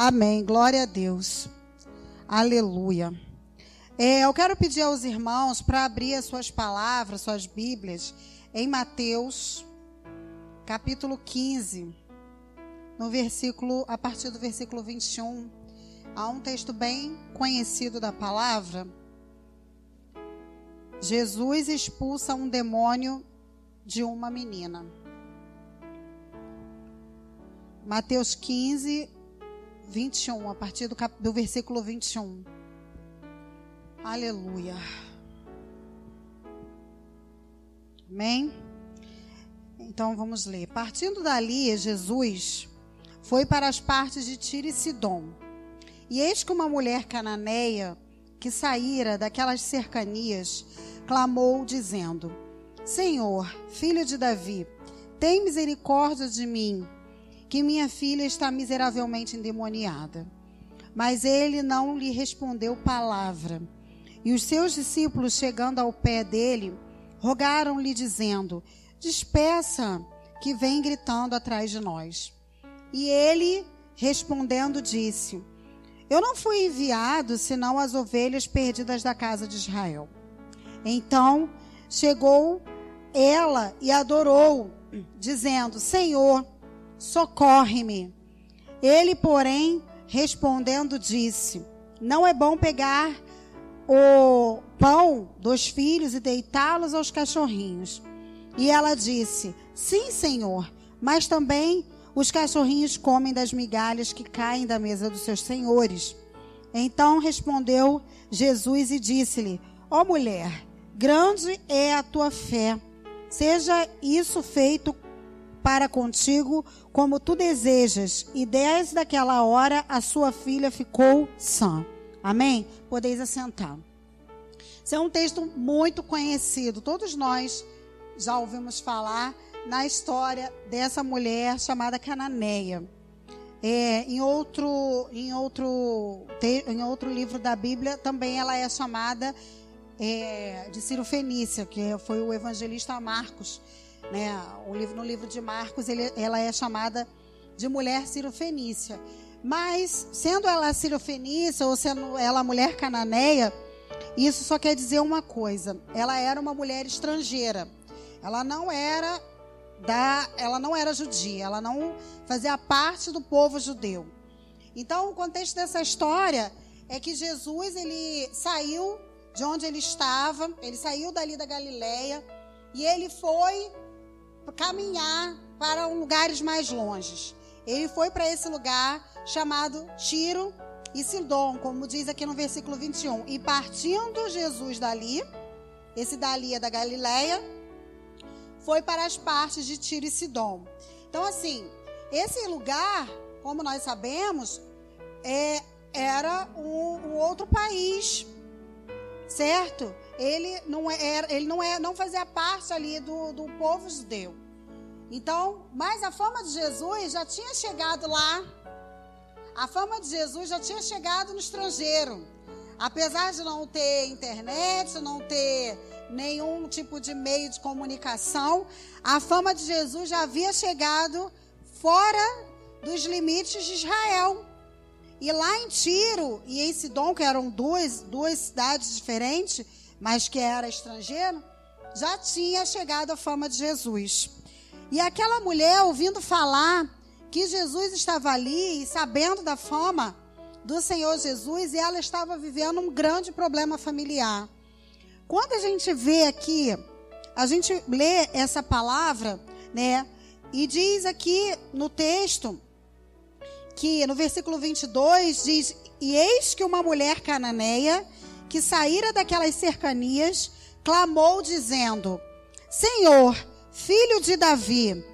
Amém. Glória a Deus. Aleluia. Eu quero pedir aos irmãos para abrir as suas palavras, suas Bíblias, em Mateus, capítulo 15, a partir do versículo 21. Há um texto bem conhecido da palavra. Jesus expulsa um demônio de uma menina. Mateus 15, 21, a partir do versículo 21. Aleluia. Amém? Então vamos ler. Partindo dali, Jesus foi para as partes de Tiro e Sidom. E eis que uma mulher cananeia, que saíra daquelas cercanias, clamou, dizendo: Senhor, filho de Davi, tem misericórdia de mim, que minha filha está miseravelmente endemoniada. Mas ele não lhe respondeu palavra. E os seus discípulos, chegando ao pé dele, rogaram-lhe, dizendo: Despeça, que vem gritando atrás de nós. E ele, respondendo, disse: Eu não fui enviado, senão as ovelhas perdidas da casa de Israel. Então chegou ela e adorou, dizendo: Senhor, socorre-me. Ele, porém, respondendo, disse: Não é bom pegar o pão dos filhos e deitá-los aos cachorrinhos. E ela disse: Sim, Senhor, mas também os cachorrinhos comem das migalhas que caem da mesa dos seus senhores. Então respondeu Jesus e disse-lhe: Ó mulher, grande é a tua fé. Seja isso feito para contigo como tu desejas. E desde aquela hora a sua filha ficou sã. Amém? Podeis assentar. Esse é um texto muito conhecido. Todos nós já ouvimos falar na história dessa mulher chamada Cananeia. Em outro livro da Bíblia também ela é chamada de Cirofenícia, que foi o evangelista Marcos, né? No livro de Marcos ela é chamada de mulher Cirofenícia. Mas sendo ela Cirofenícia ou sendo ela mulher cananeia, isso só quer dizer uma coisa: ela era uma mulher estrangeira. Ela não era judia, ela não fazia parte do povo judeu. Então, o contexto dessa história é que Jesus, ele saiu de onde ele estava, ele saiu dali da Galileia e ele foi caminhar para lugares mais longes. Ele foi para esse lugar chamado Tiro e Sidom, como diz aqui no versículo 21. E partindo Jesus dali, esse dali é da Galileia, foi para as partes de Tiro e Sidom. Então, assim, esse lugar, como nós sabemos, era um outro país, certo? Ele não fazia parte ali do povo judeu. Então, mas a fama de Jesus já tinha chegado lá. A fama de Jesus já tinha chegado no estrangeiro. Apesar de não ter internet, não ter nenhum tipo de meio de comunicação, a fama de Jesus já havia chegado fora dos limites de Israel. E lá em Tiro e em Sidom, que eram duas cidades diferentes, mas que era estrangeiro, já tinha chegado a fama de Jesus. E aquela mulher, ouvindo falar que Jesus estava ali e sabendo da fama do Senhor Jesus, e ela estava vivendo um grande problema familiar. Quando a gente vê aqui, a gente lê essa palavra, né? E diz aqui no texto, que no versículo 22 diz: E eis que uma mulher cananeia, que saíra daquelas cercanias, clamou dizendo: Senhor, filho de Davi,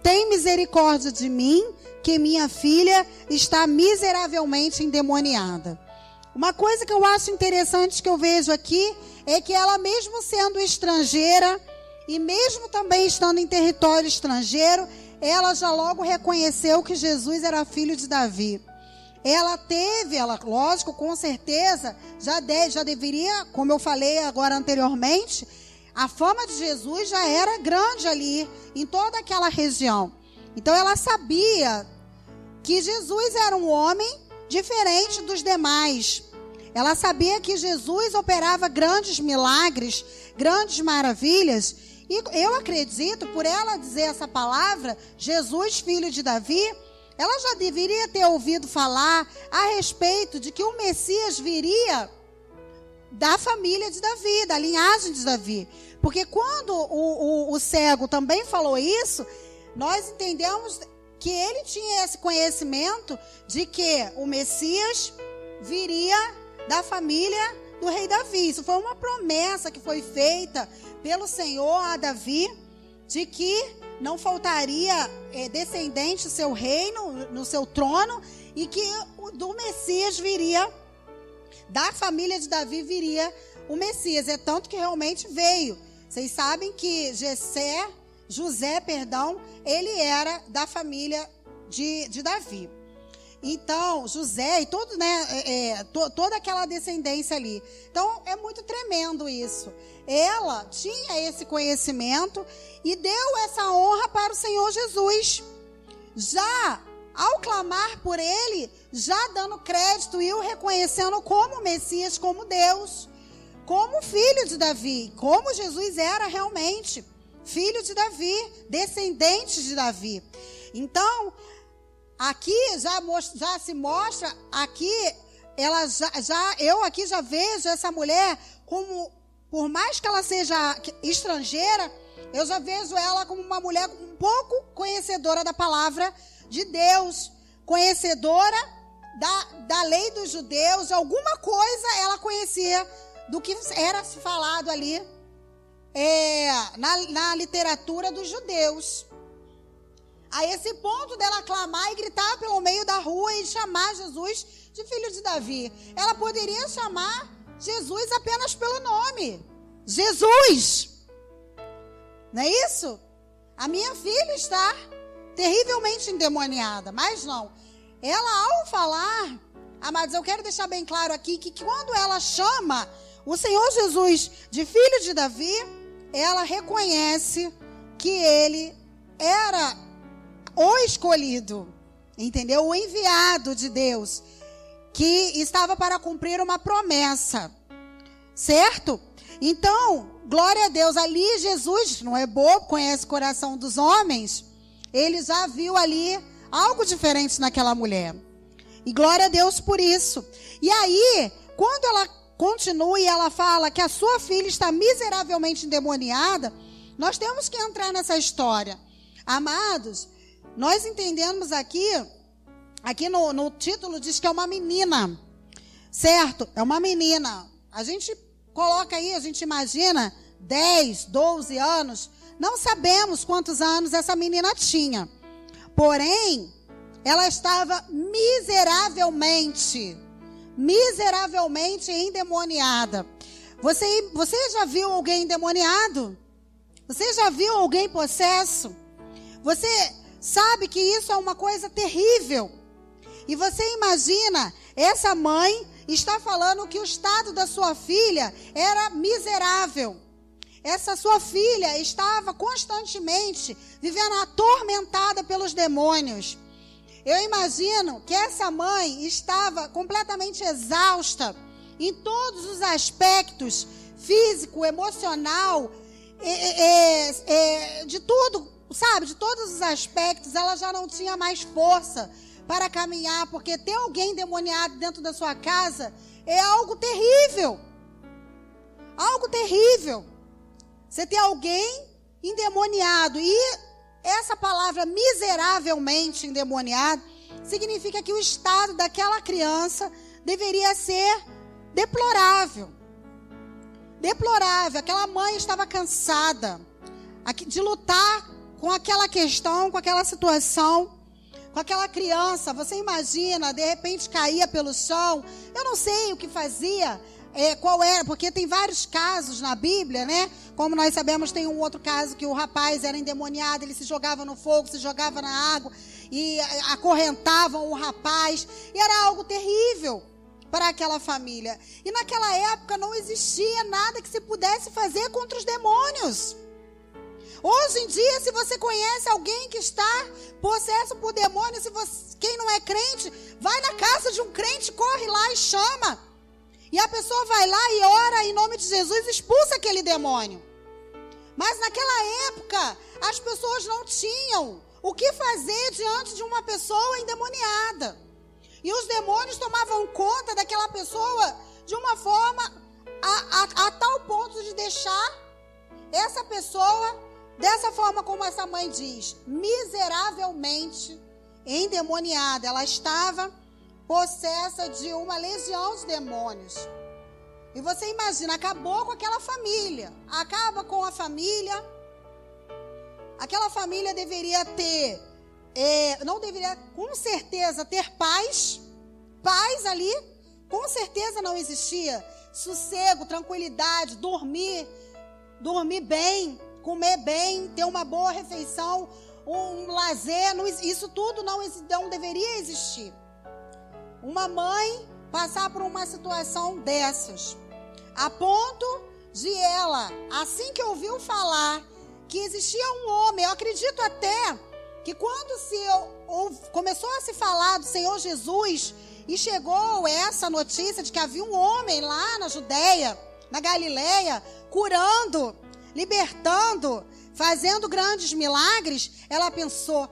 tem misericórdia de mim, que minha filha está miseravelmente endemoniada. Uma coisa que eu acho interessante que eu vejo aqui é que ela, mesmo sendo estrangeira e mesmo também estando em território estrangeiro, ela já logo reconheceu que Jesus era filho de Davi. Ela, lógico, com certeza, já deveria, como eu falei agora anteriormente, a fama de Jesus já era grande ali, em toda aquela região. Então ela sabia que Jesus era um homem diferente dos demais. Ela sabia que Jesus operava grandes milagres, grandes maravilhas. E eu acredito, por ela dizer essa palavra, Jesus, filho de Davi, ela já deveria ter ouvido falar a respeito de que o Messias viria da família de Davi, da linhagem de Davi. Porque quando o cego também falou isso, nós entendemos que ele tinha esse conhecimento de que o Messias viria da família do rei Davi. Isso foi uma promessa que foi feita pelo Senhor a Davi, de que não faltaria descendente do seu reino, no seu trono, e que do Messias viria, da família de Davi viria o Messias. É tanto que realmente veio. Vocês sabem que José, ele era da família de Davi. Então, José e todo, toda aquela descendência ali. Então, é muito tremendo isso. Ela tinha esse conhecimento e deu essa honra para o Senhor Jesus. Já ao clamar por ele, já dando crédito e o reconhecendo como Messias, como Deus, como filho de Davi, como Jesus era realmente filho de Davi, descendente de Davi. Então, aqui já se mostra, aqui eu aqui já vejo essa mulher como, por mais que ela seja estrangeira, eu já vejo ela como uma mulher um pouco conhecedora da palavra de Deus, conhecedora da lei dos judeus, alguma coisa ela conhecia do que era falado ali na literatura dos judeus. A esse ponto dela clamar e gritar pelo meio da rua e chamar Jesus de filho de Davi. Ela poderia chamar Jesus apenas pelo nome. Jesus! Não é isso? A minha filha está terrivelmente endemoniada, mas não. Ela, ao falar, amados, eu quero deixar bem claro aqui que quando ela chama o Senhor Jesus de filho de Davi, ela reconhece que ele era o escolhido, entendeu? O enviado de Deus, que estava para cumprir uma promessa, certo? Então, glória a Deus, ali Jesus, não é bobo, conhece o coração dos homens, ele já viu ali algo diferente naquela mulher. E glória a Deus por isso. E aí, quando ela continua e ela fala que a sua filha está miseravelmente endemoniada, nós temos que entrar nessa história. Amados, nós entendemos aqui no título diz que é uma menina, certo? É uma menina. A gente coloca aí, a gente imagina 10, 12 anos, não sabemos quantos anos essa menina tinha. Porém, ela estava miseravelmente endemoniada. Você já viu alguém endemoniado? Você já viu alguém possesso? Você sabe que isso é uma coisa terrível. E você imagina, essa mãe está falando que o estado da sua filha era miserável. Essa sua filha estava constantemente vivendo atormentada pelos demônios. Eu imagino que essa mãe estava completamente exausta em todos os aspectos, físico, emocional, de tudo, sabe? De todos os aspectos, ela já não tinha mais força para caminhar, porque ter alguém endemoniado dentro da sua casa é algo terrível. Algo terrível. Você ter alguém endemoniado, e essa palavra miseravelmente endemoniado significa que o estado daquela criança deveria ser deplorável. Deplorável. Aquela mãe estava cansada de lutar com aquela questão, com aquela situação, com aquela criança. Você imagina, de repente caía pelo chão. Eu não sei o que fazia, qual era, porque tem vários casos na Bíblia, né? Como nós sabemos, tem um outro caso que o rapaz era endemoniado, ele se jogava no fogo, se jogava na água e acorrentavam o rapaz. E era algo terrível para aquela família. E naquela época não existia nada que se pudesse fazer contra os demônios. Hoje em dia, se você conhece alguém que está possesso por demônio, quem não é crente, vai na casa de um crente, corre lá e chama. E a pessoa vai lá e ora em nome de Jesus, expulsa aquele demônio. Mas naquela época, as pessoas não tinham o que fazer diante de uma pessoa endemoniada. E os demônios tomavam conta daquela pessoa de uma forma a tal ponto de deixar essa pessoa, dessa forma como essa mãe diz, miseravelmente endemoniada. Ela estava possessa de uma legião de demônios. E você imagina, acabou com aquela família. Acaba com a família. Aquela família deveria ter, não deveria com certeza ter paz. Paz ali, com certeza não existia. Sossego, tranquilidade, dormir bem, comer bem, ter uma boa refeição, um lazer, isso tudo não deveria existir. Uma mãe passar por uma situação dessas, a ponto de ela, assim que ouviu falar que existia um homem, eu acredito até que quando começou a se falar do Senhor Jesus e chegou essa notícia de que havia um homem lá na Judeia, na Galileia, curando, libertando, fazendo grandes milagres, ela pensou,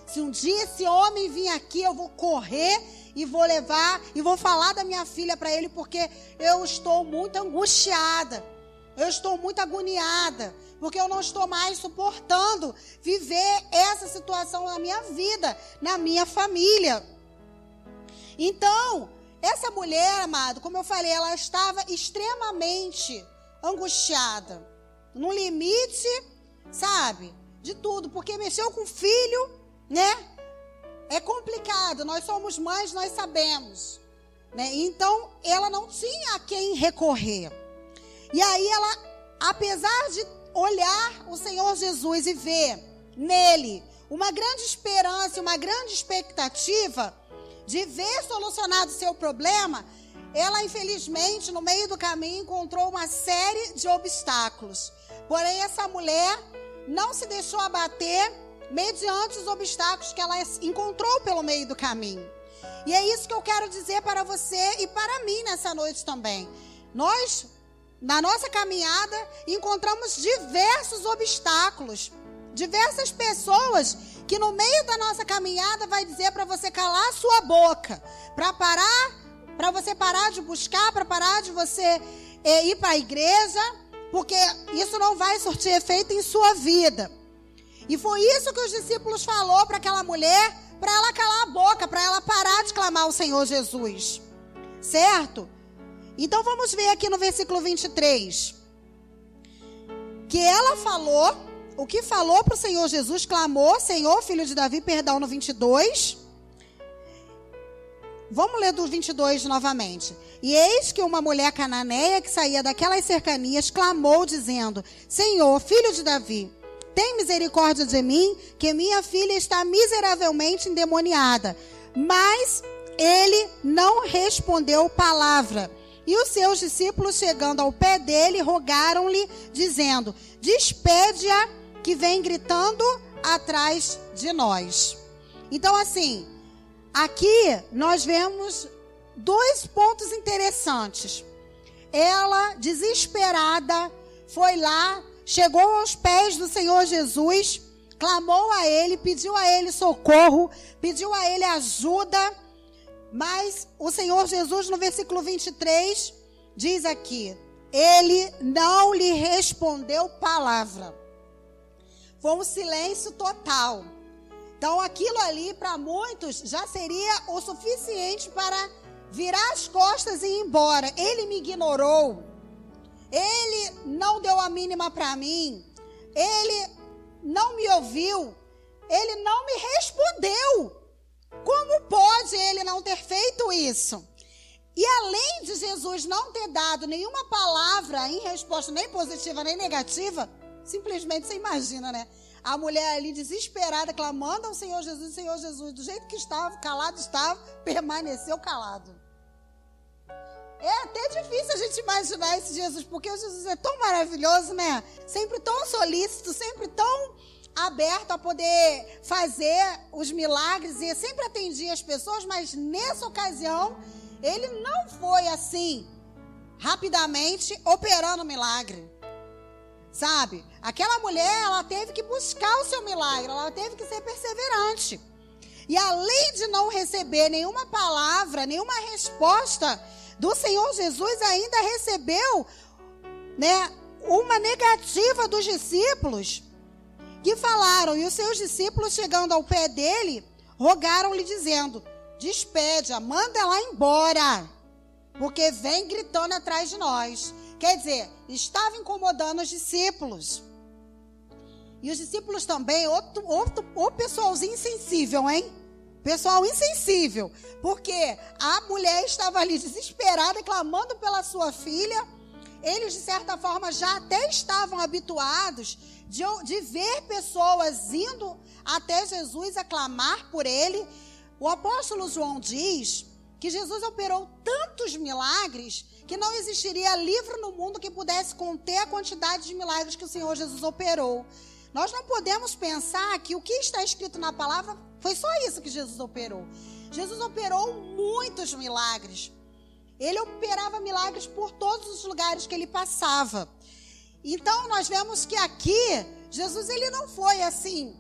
se um dia esse homem vir aqui, eu vou correr e vou levar, e vou falar da minha filha para ele, porque eu estou muito angustiada, eu estou muito agoniada, porque eu não estou mais suportando viver essa situação na minha vida, na minha família. Então, essa mulher, amado, como eu falei, ela estava extremamente angustiada, no limite, sabe, de tudo, porque mexeu com o filho, né? É complicado, nós somos mães, nós sabemos, né? Então, ela não tinha a quem recorrer. E aí ela, apesar de olhar o Senhor Jesus e ver nele uma grande esperança, uma grande expectativa de ver solucionado o seu problema, ela infelizmente no meio do caminho encontrou uma série de obstáculos. Porém, essa mulher não se deixou abater mediante os obstáculos que ela encontrou pelo meio do caminho. E é isso que eu quero dizer para você e para mim nessa noite também. Nós, na nossa caminhada, encontramos diversos obstáculos, diversas pessoas que no meio da nossa caminhada vai dizer para você calar a sua boca, para você parar de buscar, para parar de você ir para a igreja, porque isso não vai surtir efeito em sua vida. E foi isso que os discípulos falou para aquela mulher, para ela calar a boca, para ela parar de clamar o Senhor Jesus. Certo? Então vamos ver aqui no versículo 23. Que ela falou, o que falou para o Senhor Jesus, clamou, Senhor, filho de Davi, perdão, no 22. Vamos ler do 22 novamente. E eis que uma mulher cananeia que saía daquelas cercanias clamou, dizendo, Senhor, filho de Davi, tem misericórdia de mim, que minha filha está miseravelmente endemoniada. Mas ele não respondeu palavra. E os seus discípulos, chegando ao pé dele, rogaram-lhe, dizendo, despede-a, que vem gritando atrás de nós. Então, assim, aqui nós vemos dois pontos interessantes. Ela, desesperada, foi lá, chegou aos pés do Senhor Jesus, clamou a ele, pediu a ele socorro, pediu a ele ajuda, mas o Senhor Jesus, no versículo 23, diz aqui, ele não lhe respondeu palavra. Foi um silêncio total. Então aquilo ali, para muitos, já seria o suficiente para virar as costas e ir embora. Ele me ignorou. Ele não deu a mínima para mim. Ele não me ouviu. Ele não me respondeu. Como pode ele não ter feito isso? E além de Jesus não ter dado nenhuma palavra em resposta, nem positiva, nem negativa, simplesmente você imagina, né? A mulher ali desesperada, clamando ao Senhor Jesus, do jeito que estava, calado estava, permaneceu calado. É até difícil a gente imaginar esse Jesus, porque o Jesus é tão maravilhoso, né? Sempre tão solícito, sempre tão aberto a poder fazer os milagres e sempre atendia as pessoas, mas nessa ocasião ele não foi assim, rapidamente operando milagre, sabe? Aquela mulher, ela teve que buscar o seu milagre, ela teve que ser perseverante. E além de não receber nenhuma palavra, nenhuma resposta do Senhor Jesus, ainda recebeu, né, uma negativa dos discípulos, que falaram, e os seus discípulos, chegando ao pé dele, rogaram-lhe dizendo: despede-a, manda ela embora, porque vem gritando atrás de nós. Quer dizer, estava incomodando os discípulos. E os discípulos também, outro pessoalzinho insensível, hein? Pessoal insensível, porque a mulher estava ali desesperada, clamando pela sua filha. Eles, de certa forma, já até estavam habituados de ver pessoas indo até Jesus a clamar por ele. O apóstolo João diz que Jesus operou tantos milagres que não existiria livro no mundo que pudesse conter a quantidade de milagres que o Senhor Jesus operou. Nós não podemos pensar que o que está escrito na palavra foi só isso que Jesus operou. Jesus operou muitos milagres. Ele operava milagres por todos os lugares que ele passava. Então, nós vemos que aqui, Jesus, ele não foi assim,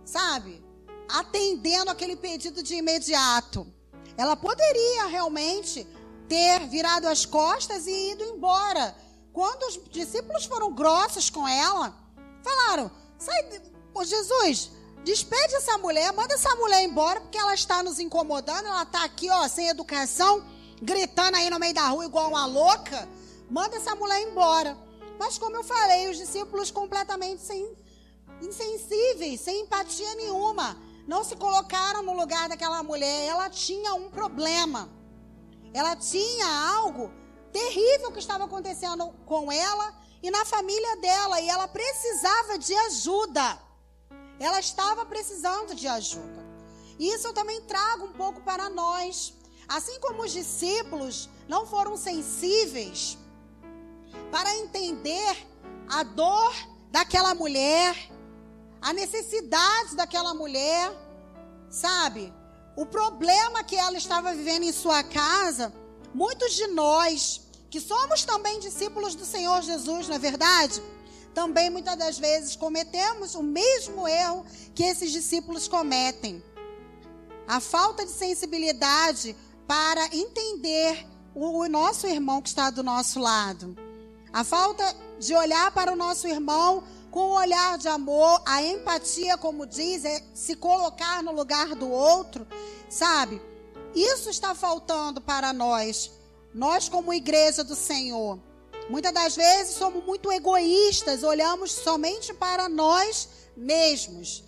sabe, atendendo aquele pedido de imediato. Ela poderia realmente ter virado as costas e ido embora. Quando os discípulos foram grossos com ela, falaram: sai, Jesus, despede essa mulher, manda essa mulher embora, porque ela está nos incomodando, ela está aqui, ó, sem educação, gritando aí no meio da rua igual uma louca. Manda essa mulher embora. Mas como eu falei, os discípulos completamente insensíveis, sem empatia nenhuma, não se colocaram no lugar daquela mulher. Ela tinha um problema. Ela tinha algo terrível que estava acontecendo com ela e na família dela. E ela precisava de ajuda. Ela estava precisando de ajuda. E isso eu também trago um pouco para nós. Assim como os discípulos não foram sensíveis para entender a dor daquela mulher, a necessidade daquela mulher, sabe? O problema que ela estava vivendo em sua casa, muitos de nós, que somos também discípulos do Senhor Jesus, não é verdade? Também muitas das vezes cometemos o mesmo erro que esses discípulos cometem. A falta de sensibilidade para entender o nosso irmão que está do nosso lado. A falta de olhar para o nosso irmão com um olhar de amor, a empatia, como diz, é se colocar no lugar do outro, sabe? Isso está faltando para nós. Nós, como igreja do Senhor, muitas das vezes somos muito egoístas, olhamos somente para nós mesmos.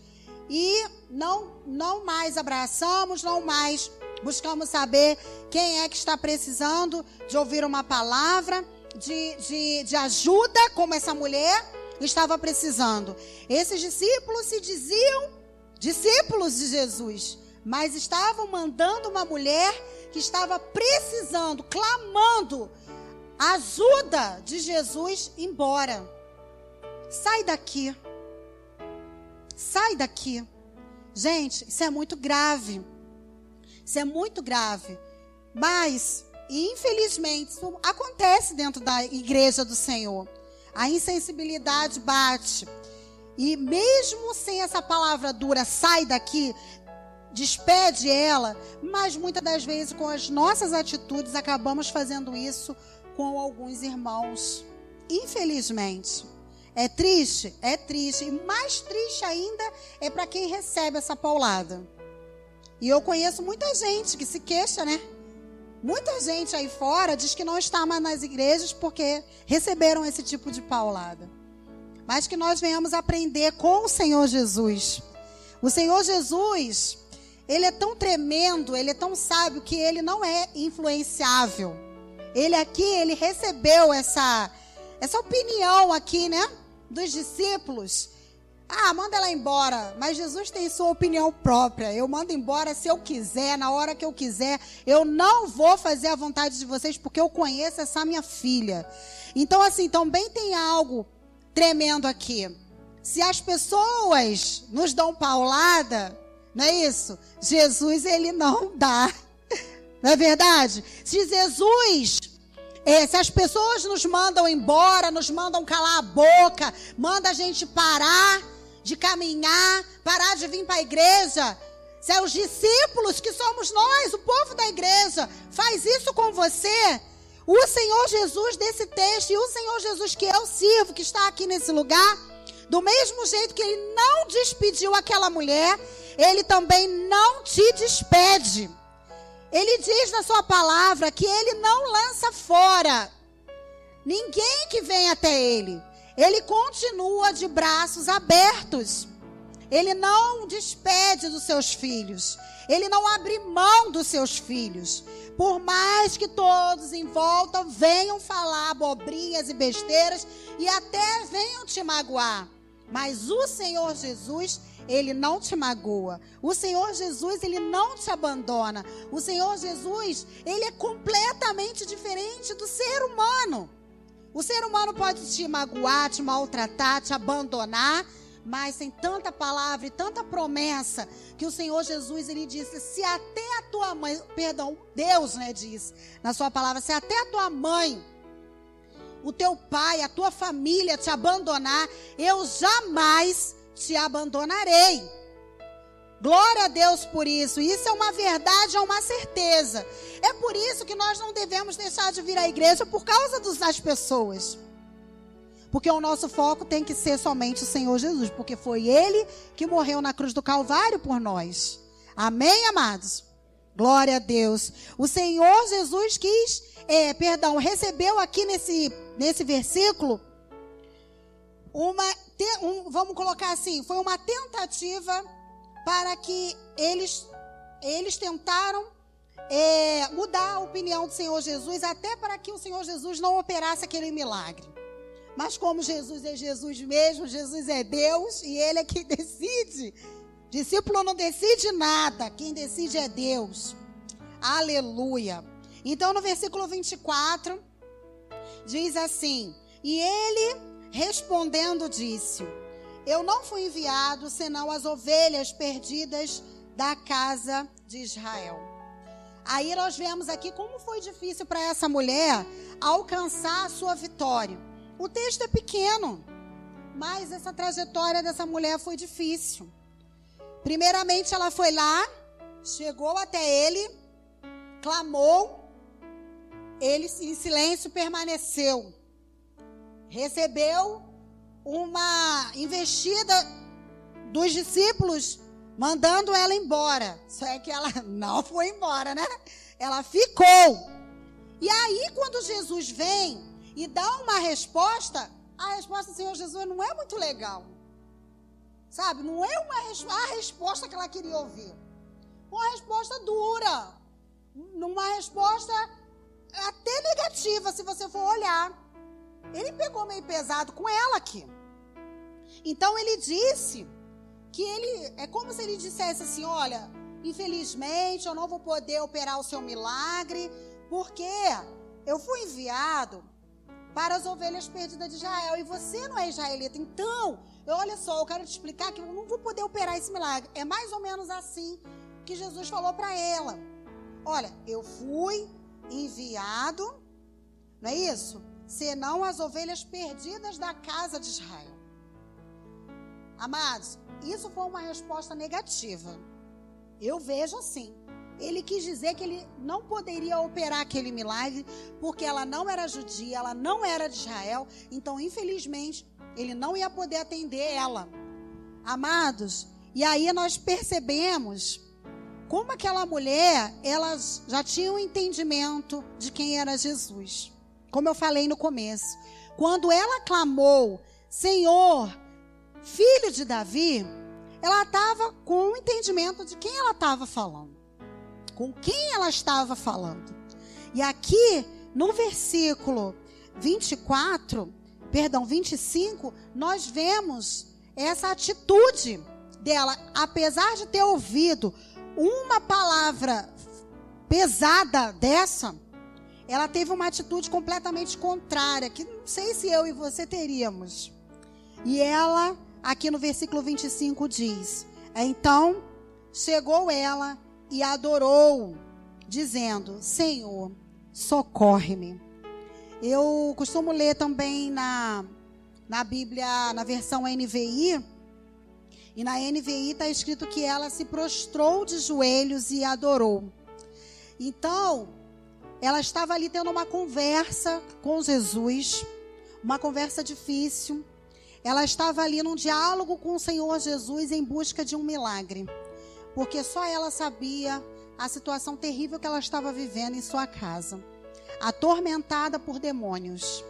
E não mais abraçamos, não mais buscamos saber quem é que está precisando de ouvir uma palavra, de ajuda, como essa mulher estava precisando. Esses discípulos se diziam discípulos de Jesus, mas estavam mandando uma mulher que estava precisando, clamando ajuda de Jesus embora. Sai daqui. Sai daqui. Gente, isso é muito grave. Isso é muito grave. Mas, infelizmente, isso acontece dentro da igreja do Senhor. A insensibilidade bate. E mesmo sem essa palavra dura, sai daqui, despede ela, mas muitas das vezes com as nossas atitudes acabamos fazendo isso com alguns irmãos. Infelizmente. É triste? É triste. E mais triste ainda é para quem recebe essa paulada. E eu conheço muita gente que se queixa, né? Muita gente aí fora diz que não está mais nas igrejas porque receberam esse tipo de paulada. Mas que nós venhamos aprender com o Senhor Jesus. O Senhor Jesus, Ele é tão tremendo, Ele é tão sábio que Ele não é influenciável. Ele recebeu essa opinião aqui, né? Dos discípulos. Manda ela embora. Mas Jesus tem sua opinião própria. Eu mando embora se eu quiser, na hora que eu quiser. Eu não vou fazer a vontade de vocês, porque eu conheço essa minha filha. Então, assim, também tem algo tremendo aqui. Se as pessoas nos dão paulada, não é isso? Jesus, ele não dá. Não é verdade? Se Jesus... se as pessoas nos mandam embora, nos mandam calar a boca, manda a gente parar de caminhar, parar de vir para a igreja, se é os discípulos que somos nós, o povo da igreja, faz isso com você, o Senhor Jesus desse texto e o Senhor Jesus que eu sirvo, que está aqui nesse lugar, do mesmo jeito que ele não despediu aquela mulher, ele também não te despede. Ele diz na sua palavra que ele não lança fora ninguém que vem até ele. Ele continua de braços abertos. Ele não despede dos seus filhos. Ele não abre mão dos seus filhos. Por mais que todos em volta venham falar abobrinhas e besteiras e até venham te magoar. Mas o Senhor Jesus, ele não te magoa. O Senhor Jesus, ele não te abandona. O Senhor Jesus, ele é completamente diferente do ser humano. O ser humano pode te magoar, te maltratar, te abandonar, mas tem tanta palavra e tanta promessa que o Senhor Jesus, ele disse, se até a tua mãe, Deus, disse na sua palavra, se até a tua mãe, o teu pai, a tua família te abandonar, eu jamais te abandonarei. Glória a Deus por isso. Isso é uma verdade, é uma certeza. É por isso que nós não devemos deixar de vir à igreja por causa das pessoas. Porque o nosso foco tem que ser somente o Senhor Jesus. Porque foi Ele que morreu na cruz do Calvário por nós. Amém, amados? Glória a Deus. O Senhor Jesus recebeu aqui nesse versículo vamos colocar assim, foi uma tentativa para que eles tentaram mudar a opinião do Senhor Jesus, até para que o Senhor Jesus não operasse aquele milagre. Mas como Jesus é Jesus mesmo, Jesus é Deus e Ele é quem decide. Discípulo não decide nada, quem decide é Deus. Aleluia. Então no versículo 24, diz assim, e ele respondendo disse, eu não fui enviado senão as ovelhas perdidas da casa de Israel. Aí nós vemos aqui como foi difícil para essa mulher alcançar a sua vitória. O texto é pequeno, mas essa trajetória dessa mulher foi difícil. Primeiramente ela foi lá, chegou até ele, clamou, ele em silêncio permaneceu. Recebeu uma investida dos discípulos, mandando ela embora. Só é que ela não foi embora, né? Ela ficou. E aí, quando Jesus vem e dá uma resposta, a resposta do Senhor Jesus não é muito legal. Sabe? Não é a resposta que ela queria ouvir. Uma resposta dura. Uma resposta até negativa, se você for olhar. Ele pegou meio pesado com ela aqui. Então ele disse que é como se ele dissesse assim, olha, infelizmente eu não vou poder operar o seu milagre, porque eu fui enviado para as ovelhas perdidas de Israel, e você não é israelita. Então, olha só, eu quero te explicar que eu não vou poder operar esse milagre. É mais ou menos assim que Jesus falou para ela. Olha, eu fui enviado, não é isso? Senão as ovelhas perdidas da casa de Israel. Amados, isso foi uma resposta negativa. Eu vejo assim. Ele quis dizer que ele não poderia operar aquele milagre, porque ela não era judia, ela não era de Israel. Então, infelizmente, ele não ia poder atender ela. Amados, e aí nós percebemos como aquela mulher, ela já tinha um entendimento de quem era Jesus. Como eu falei no começo. Quando ela clamou, Senhor, Filho de Davi, ela estava com o entendimento de quem ela estava falando. Com quem ela estava falando. E aqui, no versículo 25, nós vemos essa atitude dela, apesar de ter ouvido uma palavra pesada dessa, ela teve uma atitude completamente contrária, que não sei se eu e você teríamos. E ela, aqui no versículo 25 diz: então chegou ela e adorou, dizendo: Senhor, socorre-me. Eu costumo ler também na Bíblia, na versão NVI, e na NVI está escrito que ela se prostrou de joelhos e adorou. Então, ela estava ali tendo uma conversa com Jesus, uma conversa difícil. Ela estava ali num diálogo com o Senhor Jesus em busca de um milagre, porque só ela sabia a situação terrível que ela estava vivendo em sua casa, atormentada por demônios.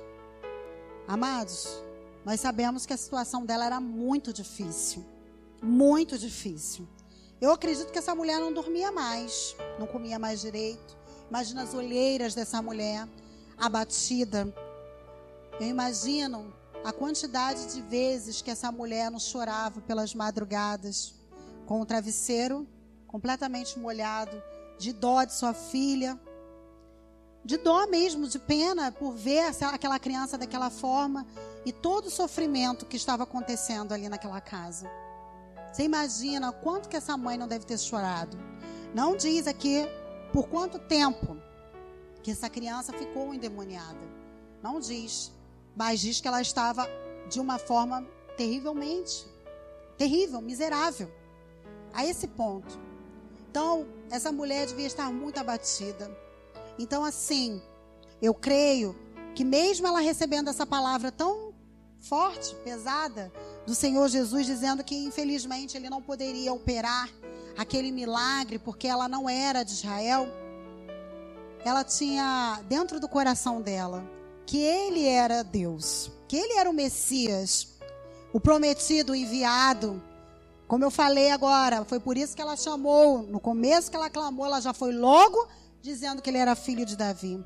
Amados, nós sabemos que a situação dela era muito difícil, muito difícil. Eu acredito que essa mulher não dormia mais, não comia mais direito. Imagina as olheiras dessa mulher abatida. Eu imagino a quantidade de vezes que essa mulher não chorava pelas madrugadas, com o travesseiro completamente molhado, de dó de sua filha, de dó mesmo, de pena por ver aquela criança daquela forma e todo o sofrimento que estava acontecendo ali naquela casa. Você imagina quanto que essa mãe não deve ter chorado. Não diz aqui por quanto tempo que essa criança ficou endemoniada. Não diz, mas diz que ela estava de uma forma terrivelmente, terrível, miserável, a esse ponto. Então, essa mulher devia estar muito abatida. Então, assim, eu creio que mesmo ela recebendo essa palavra tão forte, pesada, do Senhor Jesus, dizendo que infelizmente ele não poderia operar aquele milagre, porque ela não era de Israel, ela tinha dentro do coração dela que ele era Deus, que ele era o Messias, o prometido, o enviado. Como eu falei agora, foi por isso que ela chamou, no começo que ela clamou, ela já foi logo dizendo que ele era filho de Davi.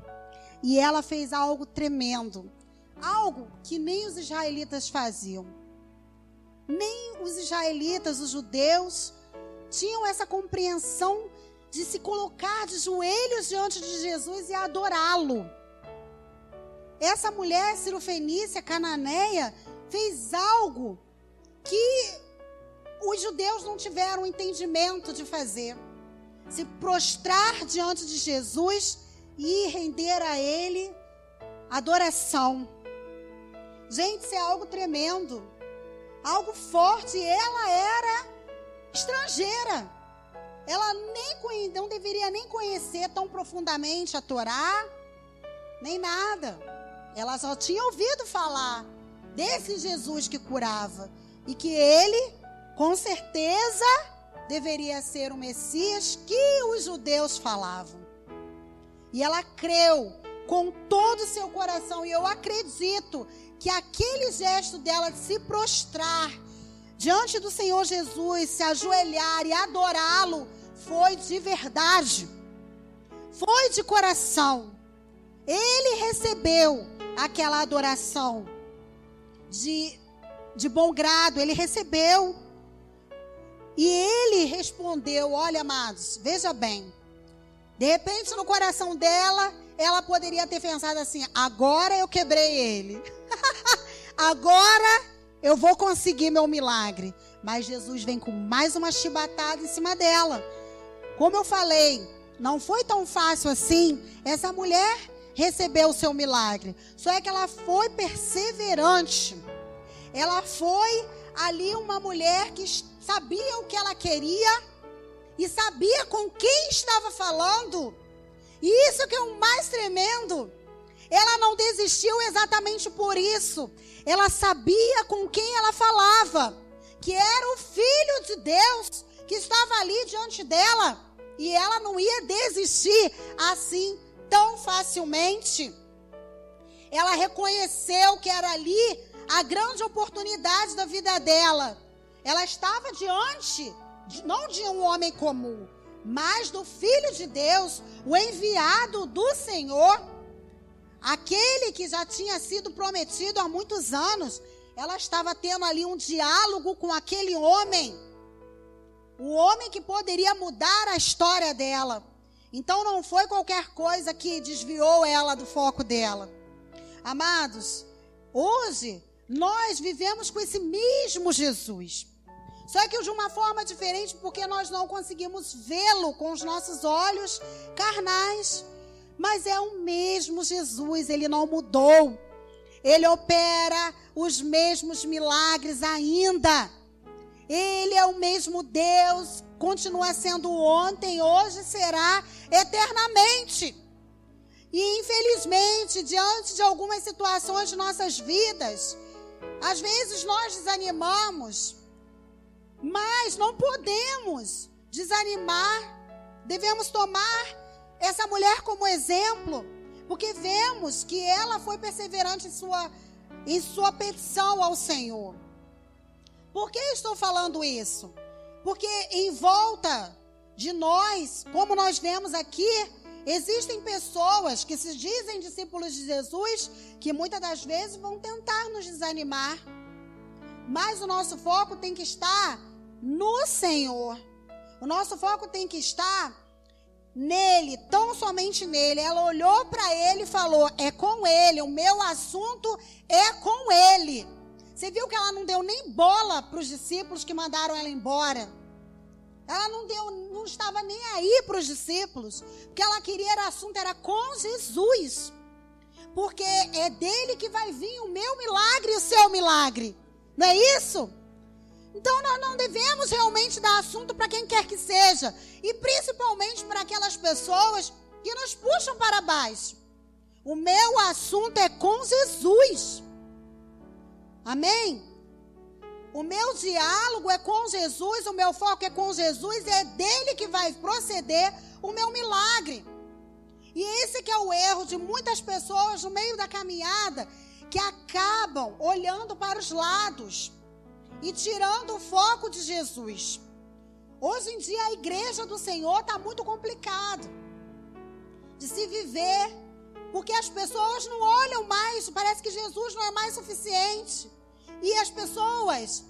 E ela fez algo tremendo, algo que nem os israelitas faziam. Nem os israelitas, os judeus, tinham essa compreensão de se colocar de joelhos diante de Jesus e adorá-lo. Essa mulher cirofenícia, cananeia, fez algo que os judeus não tiveram entendimento de fazer. Se prostrar diante de Jesus e render a ele adoração. Gente, isso é algo tremendo, algo forte. E ela era estrangeira. Ela não deveria nem conhecer tão profundamente a Torá, nem nada. Ela só tinha ouvido falar desse Jesus que curava. E que ele, com certeza, deveria ser o Messias que os judeus falavam. E ela creu com todo o seu coração. E eu acredito que aquele gesto dela de se prostrar diante do Senhor Jesus, se ajoelhar e adorá-lo, foi de verdade. Foi de coração. Ele recebeu aquela adoração de bom grado. Ele recebeu. E ele respondeu, olha, amados, veja bem. De repente, no coração dela, ela poderia ter pensado assim: agora eu quebrei ele. Agora eu vou conseguir meu milagre. Mas Jesus vem com mais uma chibatada em cima dela. Como eu falei, não foi tão fácil assim. Essa mulher recebeu o seu milagre. Só é que ela foi perseverante. Ela foi ali uma mulher que sabia o que ela queria e sabia com quem estava falando. E isso que é o mais tremendo. Ela não desistiu exatamente por isso. Ela sabia com quem ela falava, que era o Filho de Deus que estava ali diante dela. E ela não ia desistir assim tão facilmente. Ela reconheceu que era ali a grande oportunidade da vida dela. Ela estava diante, não de um homem comum, mas do Filho de Deus, o enviado do Senhor, aquele que já tinha sido prometido há muitos anos. ela estava tendo ali um diálogo com aquele homem. O homem que poderia mudar a história dela. Então não foi qualquer coisa que desviou ela do foco dela. Amados, hoje nós vivemos com esse mesmo Jesus. Só que de uma forma diferente, porque nós não conseguimos vê-lo com os nossos olhos carnais. Mas é o mesmo Jesus, ele não mudou. Ele opera os mesmos milagres ainda. Ele é o mesmo Deus, continua sendo ontem, hoje será eternamente. E infelizmente, diante de algumas situações de nossas vidas, às vezes nós desanimamos, mas não podemos desanimar. Devemos tomar essa mulher como exemplo, porque vemos que ela foi perseverante em sua petição ao Senhor. Por que estou falando isso? Porque em volta de nós, como nós vemos aqui, existem pessoas que se dizem discípulos de Jesus, que muitas das vezes vão tentar nos desanimar. Mas o nosso foco tem que estar no Senhor. O nosso foco tem que estar nele, tão somente nele. Ela olhou para ele e falou: é com ele, o meu assunto é com ele. Você viu que ela não deu nem bola para os discípulos que mandaram ela embora. Ela não estava nem aí para os discípulos. O que ela queria era assunto, era com Jesus. Porque é dele que vai vir o meu milagre e o seu milagre. Não é isso? Então nós não devemos realmente dar assunto para quem quer que seja. E principalmente para aquelas pessoas que nos puxam para baixo. O meu assunto é com Jesus. Amém? O meu diálogo é com Jesus, o meu foco é com Jesus, é dele que vai proceder o meu milagre. E esse que é o erro de muitas pessoas no meio da caminhada, que acabam olhando para os lados e tirando o foco de Jesus. Hoje em dia a igreja do Senhor está muito complicado de se viver, porque as pessoas não olham mais, parece que Jesus não é mais suficiente. E as pessoas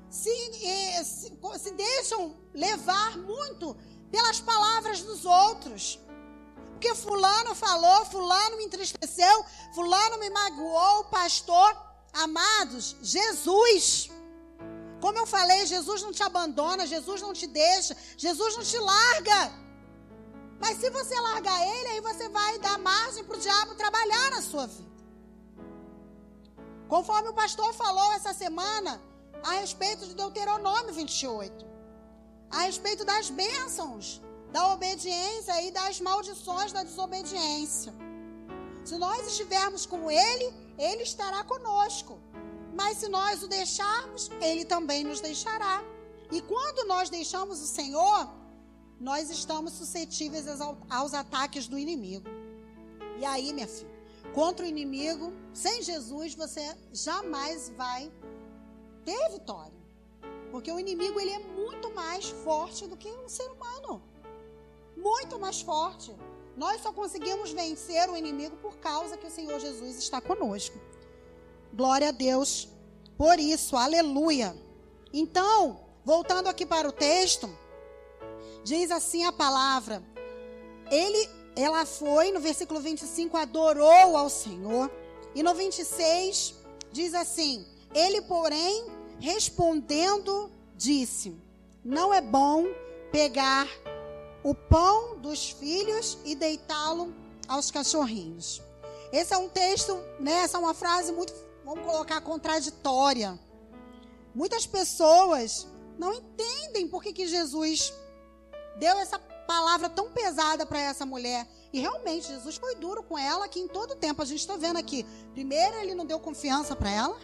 se deixam levar muito pelas palavras dos outros. Porque fulano falou, fulano me entristeceu, fulano me magoou, pastor. Amados, Jesus, como eu falei, Jesus não te abandona, Jesus não te deixa, Jesus não te larga. Mas se você largar ele, aí você vai dar margem para o diabo trabalhar na sua vida. Conforme o pastor falou essa semana, a respeito de Deuteronômio 28. A respeito das bênçãos, da obediência e das maldições da desobediência. Se nós estivermos com ele, ele estará conosco. Mas se nós o deixarmos, ele também nos deixará. E quando nós deixamos o Senhor, nós estamos suscetíveis aos ataques do inimigo. E aí, minha filha, contra o inimigo, sem Jesus, você jamais vai ter vitória. Porque o inimigo, ele é muito mais forte do que um ser humano. Muito mais forte. Nós só conseguimos vencer o inimigo por causa que o Senhor Jesus está conosco. Glória a Deus por isso, aleluia. Então, voltando aqui para o texto, diz assim a palavra: ela foi, no versículo 25, adorou ao Senhor. E no 26, diz assim: ele, porém, respondendo, disse: não é bom pegar o pão dos filhos e deitá-lo aos cachorrinhos. Esse é um texto, né? Essa é uma frase muito, vamos colocar, contraditória. Muitas pessoas não entendem por que Jesus deu essa palavra tão pesada para essa mulher. E realmente Jesus foi duro com ela, que em todo tempo a gente está vendo aqui. Primeiro, ele não deu confiança para ela.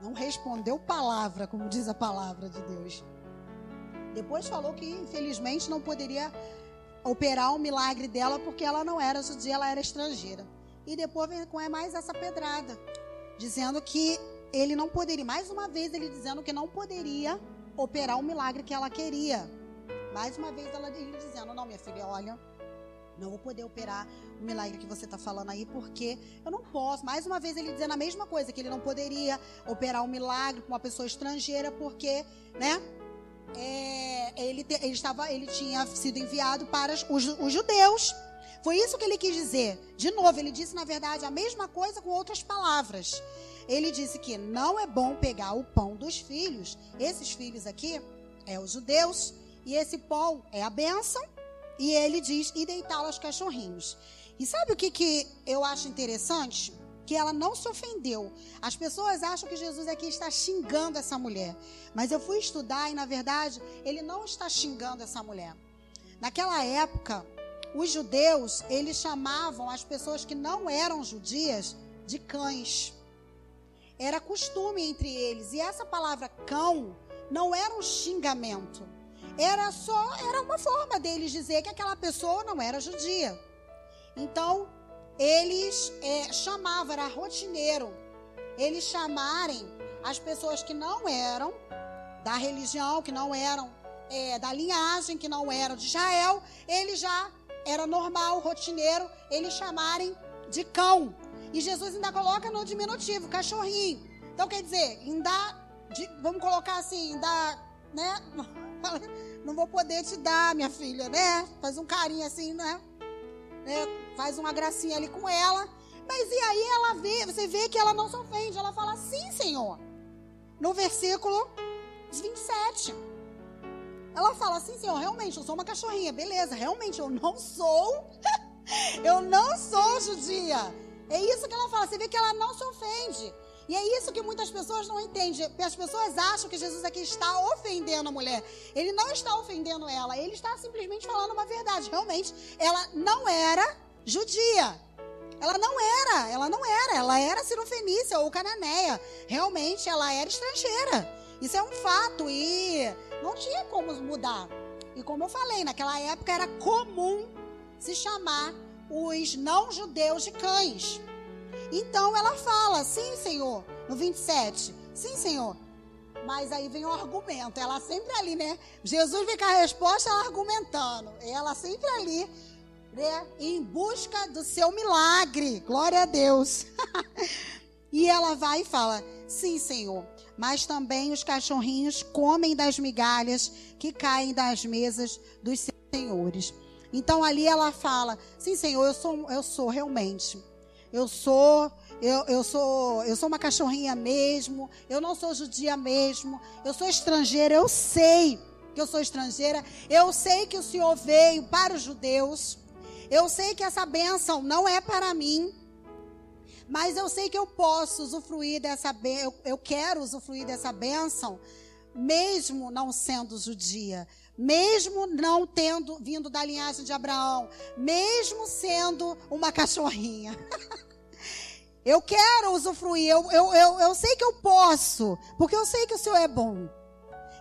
Não respondeu palavra, como diz a palavra de Deus. Depois falou que, infelizmente, não poderia operar um milagre dela porque ela não era judia, ela era estrangeira. E depois vem com mais essa pedrada, dizendo que ele não poderia, mais uma vez ele dizendo que não poderia operar o milagre que ela queria. Mais uma vez ele dizendo: não, minha filha, olha, não vou poder operar o milagre que você está falando aí, porque eu não posso. Mais uma vez ele dizendo a mesma coisa, que ele não poderia operar um milagre com uma pessoa estrangeira, porque, né, ele tinha sido enviado para os judeus. Foi isso que ele quis dizer. De novo, ele disse, na verdade, a mesma coisa com outras palavras. Ele disse que não é bom pegar o pão dos filhos. Esses filhos aqui é os judeus, e esse pão é a bênção. E ele diz, e deitá-lo aos cachorrinhos. E sabe o que eu acho interessante? Que ela não se ofendeu. As pessoas acham que Jesus aqui está xingando essa mulher. Mas eu fui estudar e, na verdade, ele não está xingando essa mulher. Naquela época, os judeus, eles chamavam as pessoas que não eram judias de cães. Era costume entre eles. E essa palavra cão não era um xingamento. Era uma forma deles dizer que aquela pessoa não era judia. Então, eles chamavam, era rotineiro, eles chamarem as pessoas que não eram da religião, que não eram da linhagem, que não eram de Israel, eles já era normal, rotineiro, eles chamarem de cão. E Jesus ainda coloca no diminutivo, cachorrinho. Então, quer dizer, vamos colocar assim, né? Não vou poder te dar, minha filha, né? Faz um carinho assim, né? Faz uma gracinha ali com ela. Mas e aí você vê que ela não se ofende. Ela fala, sim, Senhor. No versículo 27. Ela fala, sim, Senhor, realmente, eu sou uma cachorrinha. Beleza, realmente, eu não sou judia. É isso que ela fala. Você vê que ela não se ofende. E é isso que muitas pessoas não entendem. As pessoas acham que Jesus aqui está ofendendo a mulher. Ele não está ofendendo ela. Ele está simplesmente falando uma verdade. Realmente, ela não era judia. Ela não era. Ela era cirofenícia ou cananeia. Realmente, ela era estrangeira. Isso é um fato e não tinha como mudar. E como eu falei, naquela época era comum se chamar os não-judeus de cães. Então ela fala, sim, Senhor, no 27, sim, Senhor. Mas aí vem o argumento, ela sempre ali, né? Jesus vem com a resposta, ela argumentando. Ela sempre ali, né? Em busca do seu milagre, glória a Deus. E ela vai e fala, sim, Senhor, mas também os cachorrinhos comem das migalhas que caem das mesas dos seus senhores. Então ali ela fala, sim, Senhor, eu sou realmente... Eu sou uma cachorrinha mesmo, eu não sou judia mesmo, eu sou estrangeira, eu sei que eu sou estrangeira, eu sei que o Senhor veio para os judeus, eu sei que essa bênção não é para mim, mas eu sei que eu posso usufruir dessa bênção, eu quero usufruir dessa bênção, mesmo não sendo judia, mesmo não tendo vindo da linhagem de Abraão, mesmo sendo uma cachorrinha. Eu quero usufruir, eu sei que eu posso, porque eu sei que o Senhor é bom.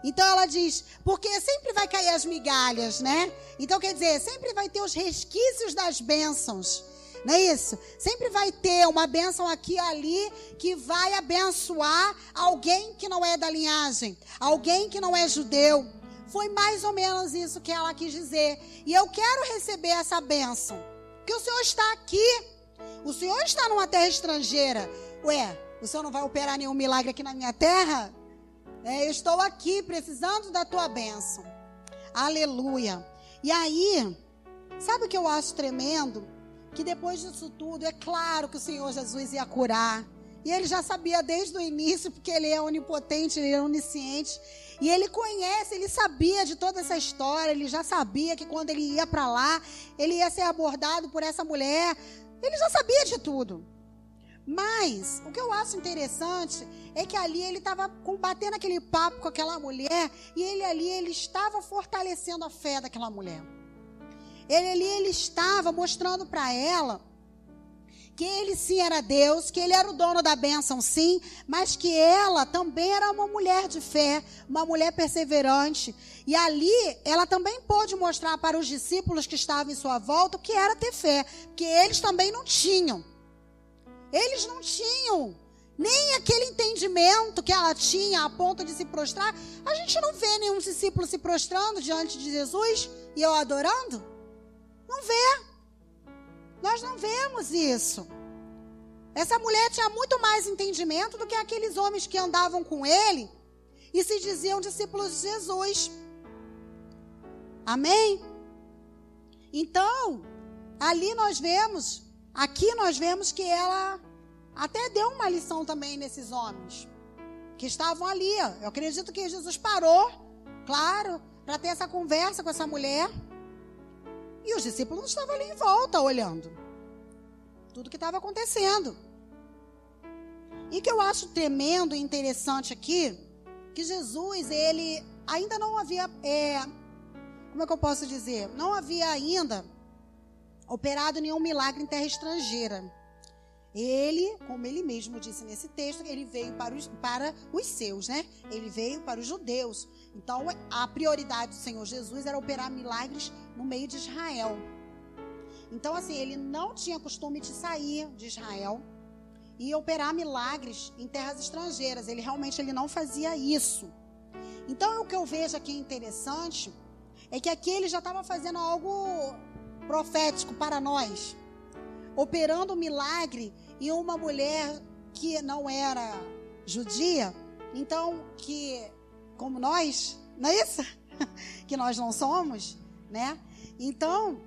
Então ela diz, porque sempre vai cair as migalhas, né? Então quer dizer, sempre vai ter os resquícios das bênçãos, não é isso? Sempre vai ter uma bênção aqui e ali que vai abençoar alguém que não é da linhagem, alguém que não é judeu. Foi mais ou menos isso que ela quis dizer. E eu quero receber essa bênção, porque o Senhor está aqui. O Senhor está numa terra estrangeira. Ué, o Senhor não vai operar nenhum milagre aqui na minha terra? Eu estou aqui precisando da tua bênção. Aleluia. E aí, sabe o que eu acho tremendo? Que depois disso tudo, é claro que o Senhor Jesus ia curar. E ele já sabia desde o início, porque ele é onipotente, ele é onisciente. E ele conhece, ele sabia de toda essa história. Ele já sabia que quando ele ia para lá, ele ia ser abordado por essa mulher. Ele já sabia de tudo. Mas o que eu acho interessante é que ali ele estava combatendo aquele papo com aquela mulher. E ele estava fortalecendo a fé daquela mulher. Ele estava mostrando para ela que ele sim era Deus, que ele era o dono da bênção sim, mas que ela também era uma mulher de fé, uma mulher perseverante. E ali ela também pôde mostrar para os discípulos que estavam em sua volta o que era ter fé, porque eles também não tinham. Eles não tinham nem aquele entendimento que ela tinha a ponto de se prostrar. A gente não vê nenhum discípulo se prostrando diante de Jesus e eu adorando. Não vê. Nós não vemos isso. Essa mulher tinha muito mais entendimento do que aqueles homens que andavam com ele e se diziam discípulos de Jesus. Amém? Então, aqui nós vemos que ela até deu uma lição também nesses homens que estavam ali. Eu acredito que Jesus parou, claro, para ter essa conversa com essa mulher. E os discípulos estavam ali em volta, olhando tudo que estava acontecendo. E que eu acho tremendo e interessante aqui, que Jesus, ele ainda não havia, como é que eu posso dizer? Não havia ainda operado nenhum milagre em terra estrangeira. Ele, como ele mesmo disse nesse texto, ele veio para os seus, né? Ele veio para os judeus. Então, a prioridade do Senhor Jesus era operar milagres no meio de Israel. Então, assim, ele não tinha costume de sair de Israel e operar milagres em terras estrangeiras. Ele não fazia isso. Então, o que eu vejo aqui interessante é que aqui ele já estava fazendo algo profético para nós, operando um milagre em uma mulher que não era judia, então, que como nós, não é isso? Que nós não somos, né? Então,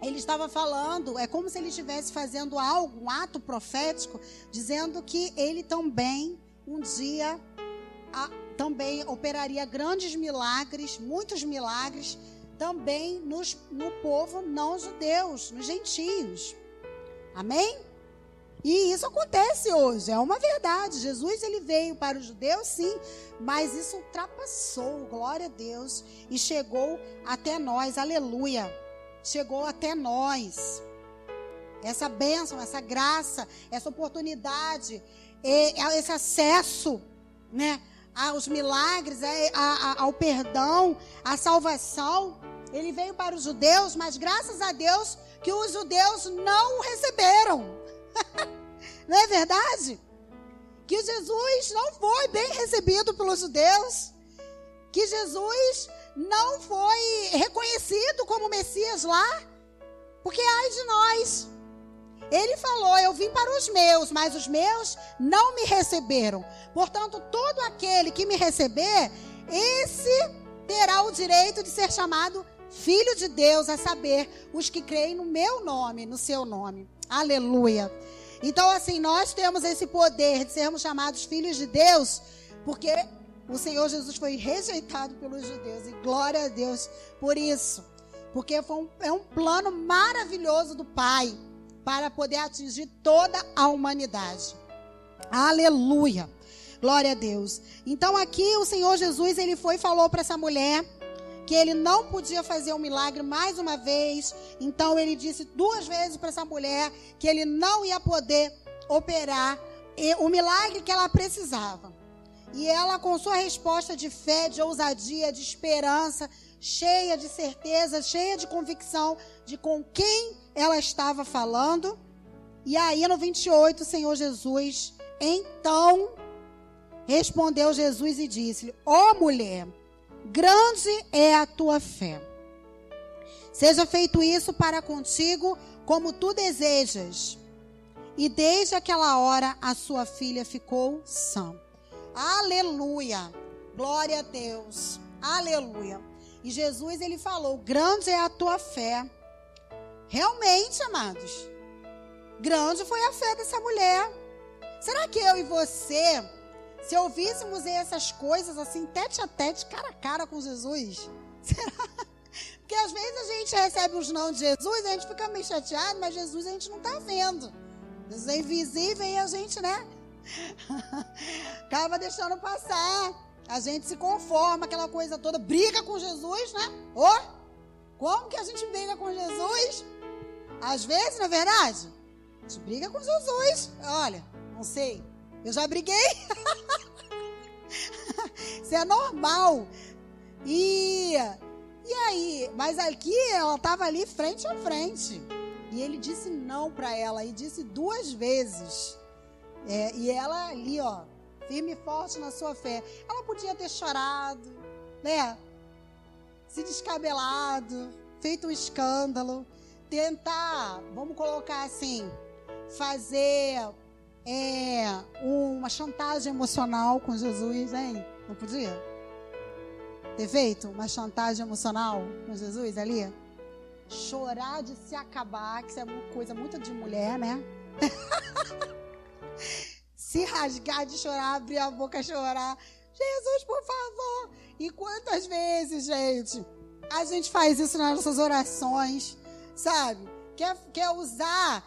ele estava falando, é como se ele estivesse fazendo algo, um ato profético, dizendo que ele também, um dia, também operaria grandes milagres, muitos milagres, também no povo não judeus, nos gentios. Amém? E isso acontece hoje, é uma verdade. Jesus, ele veio para os judeus, sim, mas isso ultrapassou, glória a Deus, e chegou até nós, aleluia. Chegou até nós. Essa bênção, essa graça, essa oportunidade, esse acesso, né, aos milagres, ao perdão, à salvação. Ele veio para os judeus, mas graças a Deus que os judeus não o receberam. Não é verdade? Que Jesus não foi bem recebido pelos judeus. Que Jesus não foi reconhecido como Messias lá. Porque ai de nós. Ele falou, eu vim para os meus, mas os meus não me receberam. Portanto, todo aquele que me receber, esse terá o direito de ser chamado filho de Deus, a saber, os que creem no meu nome, no seu nome. Aleluia. Então, assim, nós temos esse poder de sermos chamados filhos de Deus, porque o Senhor Jesus foi rejeitado pelos judeus. E glória a Deus por isso. Porque é um plano maravilhoso do Pai para poder atingir toda a humanidade. Aleluia. Glória a Deus. Então, aqui o Senhor Jesus, ele foi e falou para essa mulher que ele não podia fazer um milagre mais uma vez. Então ele disse 2 vezes para essa mulher que ele não ia poder operar o milagre que ela precisava. E ela, com sua resposta de fé, de ousadia, de esperança, cheia de certeza, cheia de convicção de com quem ela estava falando. E aí no 28, o Senhor Jesus, então, respondeu Jesus e disse-lhe: ó mulher, grande é a tua fé. Seja feito isso para contigo como tu desejas. E desde aquela hora a sua filha ficou sã. Aleluia. Glória a Deus. Aleluia. E Jesus, ele falou, grande é a tua fé. Realmente, amados, grande foi a fé dessa mulher. Será que eu e você, se ouvíssemos essas coisas assim, tete a tete, cara a cara com Jesus? Será? Porque às vezes a gente recebe os não de Jesus, a gente fica meio chateado, mas Jesus a gente não está vendo. Jesus é invisível e a gente, né? Acaba deixando passar. A gente se conforma, aquela coisa toda, briga com Jesus, né? Como que a gente briga com Jesus? Às vezes, na verdade, a gente briga com Jesus. Olha, não sei, eu já briguei. Isso é normal. E aí? Mas aqui, ela estava ali frente a frente. E ele disse não para ela, e disse 2 vezes. E ela ali, ó, firme e forte na sua fé. Ela podia ter chorado, né? Se descabelado, feito um escândalo, tentar, vamos colocar assim, fazer uma chantagem emocional com Jesus, hein? Não podia? Ter feito uma chantagem emocional com Jesus ali? Chorar de se acabar, que isso é uma coisa muito de mulher, né? Se rasgar de chorar, abrir a boca e chorar. Jesus, por favor. E quantas vezes, gente, a gente faz isso nas nossas orações, sabe? Quer usar,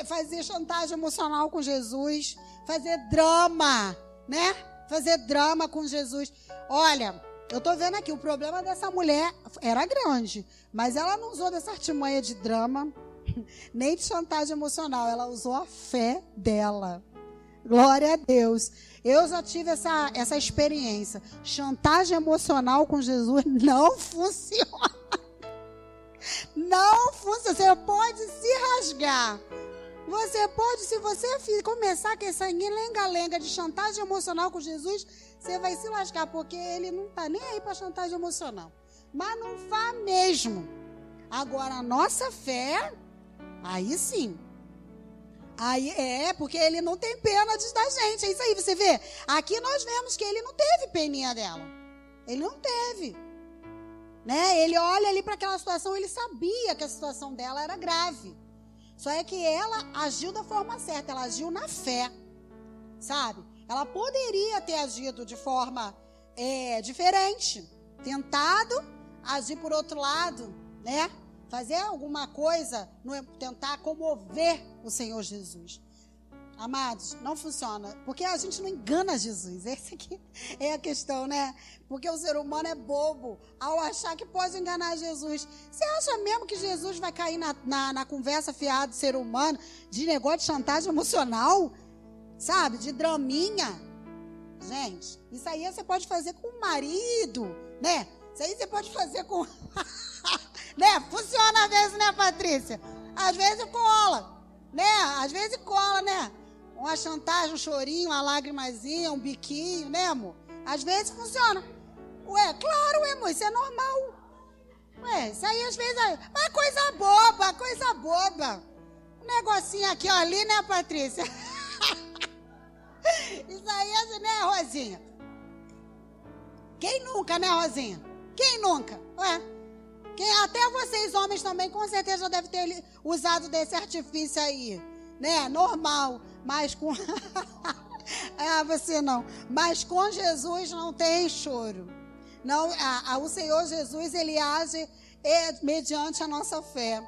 fazer chantagem emocional com Jesus, fazer drama, né? Fazer drama com Jesus. Olha, eu tô vendo aqui, o problema dessa mulher era grande, mas ela não usou dessa artimanha de drama, nem de chantagem emocional, ela usou a fé dela. Glória a Deus. Eu já tive essa experiência. Chantagem emocional com Jesus não funciona. Não funciona. Você pode se rasgar. Você pode, se você começar com essa lenga-lenga de chantagem emocional com Jesus, você vai se lascar, porque ele não está nem aí para chantagem emocional. Mas não vá mesmo. Agora, a nossa fé, aí sim. Aí porque ele não tem pena da gente. É isso aí, você vê. Aqui nós vemos que ele não teve peninha dela. Ele não teve. Né? Ele olha ali para aquela situação, ele sabia que a situação dela era grave. Só é que ela agiu da forma certa, ela agiu na fé. Sabe? Ela poderia ter agido de forma diferente. Tentado agir por outro lado, né? Fazer alguma coisa, tentar comover o Senhor Jesus. Amados, não funciona, porque a gente não engana Jesus. Essa aqui é a questão, né? Porque o ser humano é bobo ao achar que pode enganar Jesus. Você acha mesmo que Jesus vai cair na conversa fiada do ser humano, de negócio de chantagem emocional? Sabe? De draminha? Gente, isso aí você pode fazer com o marido, né? Isso aí você pode fazer com... né? Funciona às vezes, né, Patrícia? Às vezes cola, né? Às vezes cola, né? Uma chantagem, um chorinho, uma lágrimazinha, um biquinho, né, amor? Às vezes funciona. Ué, claro, amor, isso é normal. Ué, isso aí às vezes... Mas coisa boba, coisa boba. Um negocinho aqui, ó, ali, né, Patrícia? Isso aí, né, Rosinha? Quem nunca, né, Rosinha? Quem nunca? Ué, até vocês, homens, também, com certeza, já devem ter usado desse artifício aí, né? Normal, mas com... você não. Mas com Jesus não tem choro. Não, o Senhor Jesus, ele age mediante a nossa fé.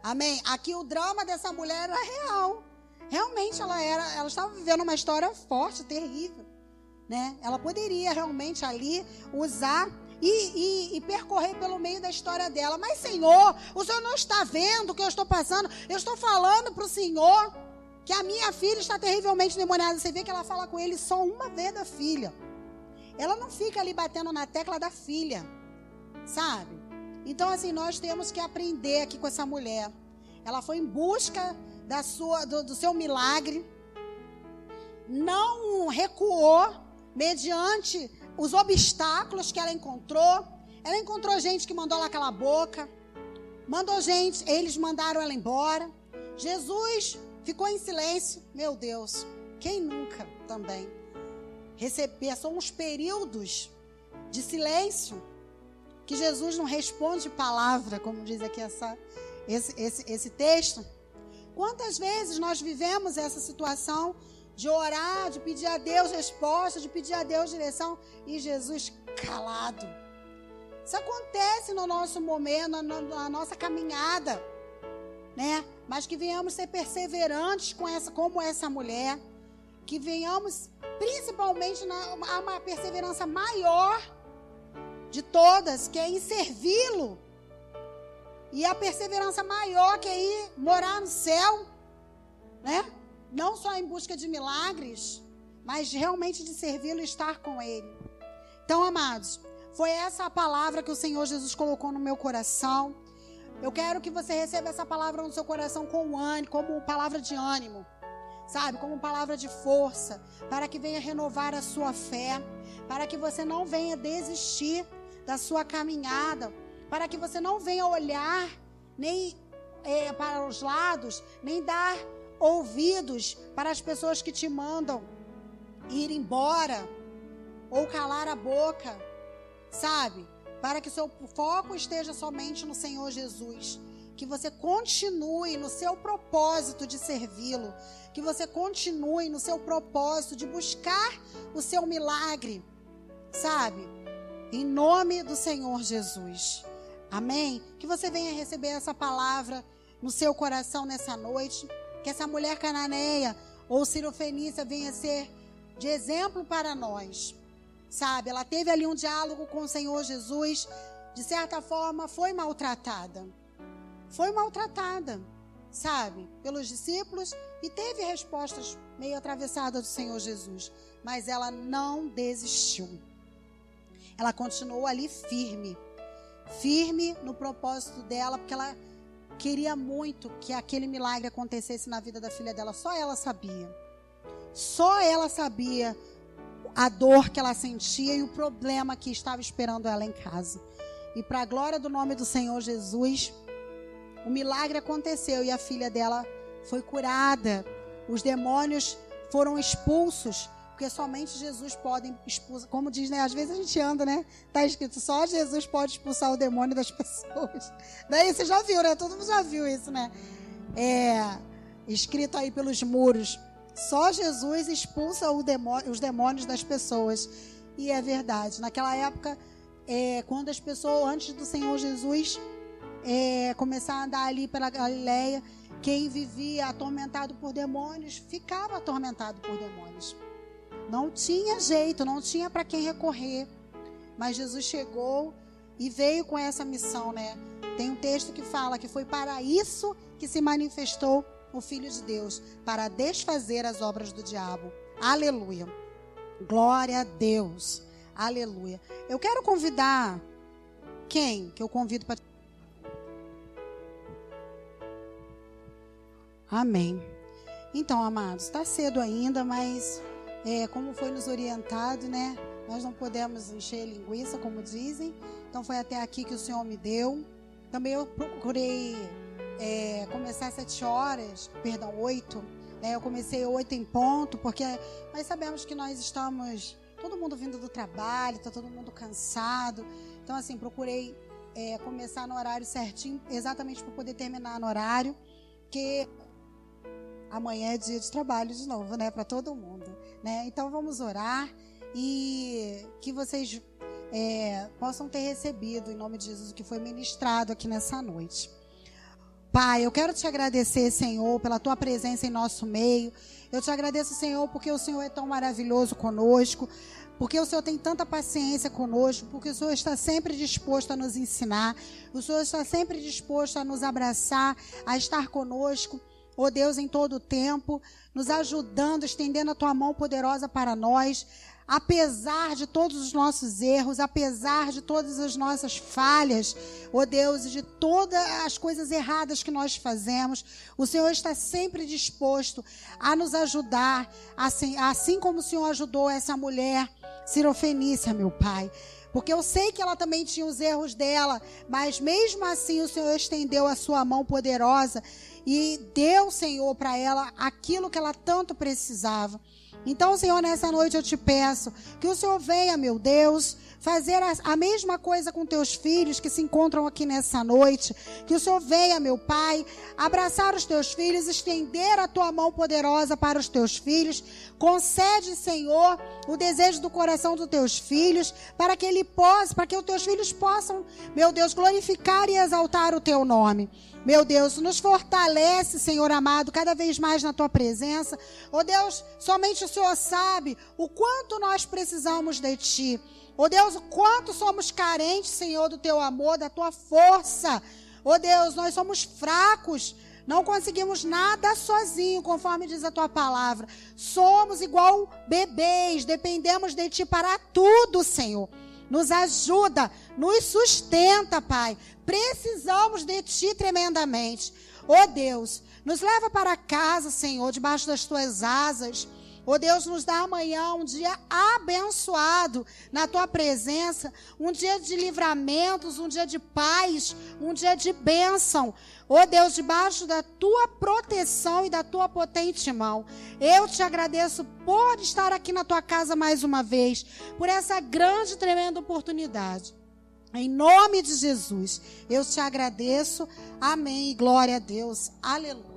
Amém? Aqui o drama dessa mulher era real. Realmente ela estava vivendo uma história forte, terrível, né? Ela poderia realmente ali usar e percorrer pelo meio da história dela. Mas, Senhor, o Senhor não está vendo o que eu estou passando. Eu estou falando para o Senhor que a minha filha está terrivelmente demoniada. Você vê que ela fala com ele só uma vez da filha. Ela não fica ali batendo na tecla da filha, sabe? Então, assim, nós temos que aprender aqui com essa mulher. Ela foi em busca do seu milagre, não recuou mediante os obstáculos que ela encontrou. Ela encontrou gente que mandou ela calar a boca, eles mandaram ela embora. Jesus ficou em silêncio. Meu Deus, quem nunca também passou uns períodos de silêncio que Jesus não responde palavra, como diz aqui esse texto. Quantas vezes nós vivemos essa situação de orar, de pedir a Deus resposta, de pedir a Deus direção, e Jesus calado? Isso acontece no nosso momento, na nossa caminhada, né? Mas que venhamos ser perseverantes como essa mulher, que venhamos principalmente a uma perseverança maior de todas, que é em servi-lo. E a perseverança maior que é ir morar no céu, né? Não só em busca de milagres, mas realmente de servi-lo e estar com ele. Então, amados, foi essa a palavra que o Senhor Jesus colocou no meu coração. Eu quero que você receba essa palavra no seu coração com ânimo, como palavra de ânimo, sabe? Como palavra de força, para que venha renovar a sua fé, para que você não venha desistir da sua caminhada, para que você não venha olhar, nem para os lados, nem dar ouvidos para as pessoas que te mandam ir embora ou calar a boca, sabe? Para que seu foco esteja somente no Senhor Jesus. Que você continue no seu propósito de servi-lo. Que você continue no seu propósito de buscar o seu milagre, sabe? Em nome do Senhor Jesus. Amém? Que você venha receber essa palavra no seu coração nessa noite. Que essa mulher cananeia ou sirofenícia venha ser de exemplo para nós. Sabe? Ela teve ali um diálogo com o Senhor Jesus. De certa forma, foi maltratada. Foi maltratada, sabe? Pelos discípulos. E teve respostas meio atravessadas do Senhor Jesus. Mas ela não desistiu. Ela continuou ali firme. Firme no propósito dela, porque ela queria muito que aquele milagre acontecesse na vida da filha dela. Só ela sabia. Só ela sabia a dor que ela sentia e o problema que estava esperando ela em casa. E para a glória do nome do Senhor Jesus, o milagre aconteceu e a filha dela foi curada. Os demônios foram expulsos. Porque somente Jesus pode expulsar. Como diz, né? Às vezes a gente anda, né? Está escrito, só Jesus pode expulsar o demônio das pessoas. Daí você já viu, né? Todo mundo já viu isso, né? Escrito aí pelos muros. Só Jesus expulsa os demônios das pessoas. E é verdade. Naquela época, quando as pessoas, antes do Senhor Jesus começar a andar ali pela Galileia, quem vivia atormentado por demônios, ficava atormentado por demônios. Não tinha jeito, não tinha para quem recorrer. Mas Jesus chegou e veio com essa missão, né? Tem um texto que fala que foi para isso que se manifestou o Filho de Deus, para desfazer as obras do diabo. Aleluia. Glória a Deus. Aleluia. Eu quero convidar quem que eu convido para... Amém. Então, amados, está cedo ainda, mas... como foi nos orientado, né? Nós não podemos encher linguiça, como dizem. Então foi até aqui que o Senhor me deu. Também eu procurei começar às 8. Eu comecei 8 em ponto, porque nós sabemos que nós estamos, todo mundo vindo do trabalho, está todo mundo cansado. Então assim, procurei começar no horário certinho, exatamente para poder terminar no horário, que amanhã é dia de trabalho de novo, né? Para todo mundo, né? Então vamos orar e que vocês possam ter recebido, em nome de Jesus, o que foi ministrado aqui nessa noite. Pai, eu quero te agradecer, Senhor, pela tua presença em nosso meio. Eu te agradeço, Senhor, porque o Senhor é tão maravilhoso conosco, porque o Senhor tem tanta paciência conosco, porque o Senhor está sempre disposto a nos ensinar, o Senhor está sempre disposto a nos abraçar, a estar conosco. Ó Deus, em todo o tempo, nos ajudando, estendendo a tua mão poderosa para nós, apesar de todos os nossos erros, apesar de todas as nossas falhas, ó Deus, e de todas as coisas erradas que nós fazemos, o Senhor está sempre disposto a nos ajudar, assim como o Senhor ajudou essa mulher sirofenícia, meu Pai. Porque eu sei que ela também tinha os erros dela, mas mesmo assim o Senhor estendeu a sua mão poderosa e deu, Senhor, para ela aquilo que ela tanto precisava. Então, Senhor, nessa noite eu te peço que o Senhor venha, meu Deus, fazer a mesma coisa com teus filhos que se encontram aqui nessa noite. Que o Senhor venha, meu Pai, abraçar os teus filhos, estender a tua mão poderosa para os teus filhos. Concede, Senhor, o desejo do coração dos teus filhos, para que os teus filhos possam, meu Deus, glorificar e exaltar o teu nome. Meu Deus, nos fortalece, Senhor amado, cada vez mais na tua presença. Ó Deus, somente o Senhor sabe o quanto nós precisamos de ti. Ó Deus, o quanto somos carentes, Senhor, do teu amor, da tua força. Ó Deus, nós somos fracos, não conseguimos nada sozinho, conforme diz a tua palavra. Somos igual bebês, dependemos de ti para tudo, Senhor. Nos ajuda, nos sustenta, Pai. Precisamos de ti tremendamente. Ó Deus, nos leva para casa, Senhor, debaixo das tuas asas. Ó Deus, nos dá amanhã um dia abençoado na tua presença, um dia de livramentos, um dia de paz, um dia de bênção. Ó Deus, debaixo da tua proteção e da tua potente mão. Eu te agradeço por estar aqui na tua casa mais uma vez, por essa grande e tremenda oportunidade. Em nome de Jesus, eu te agradeço. Amém. Glória a Deus. Aleluia.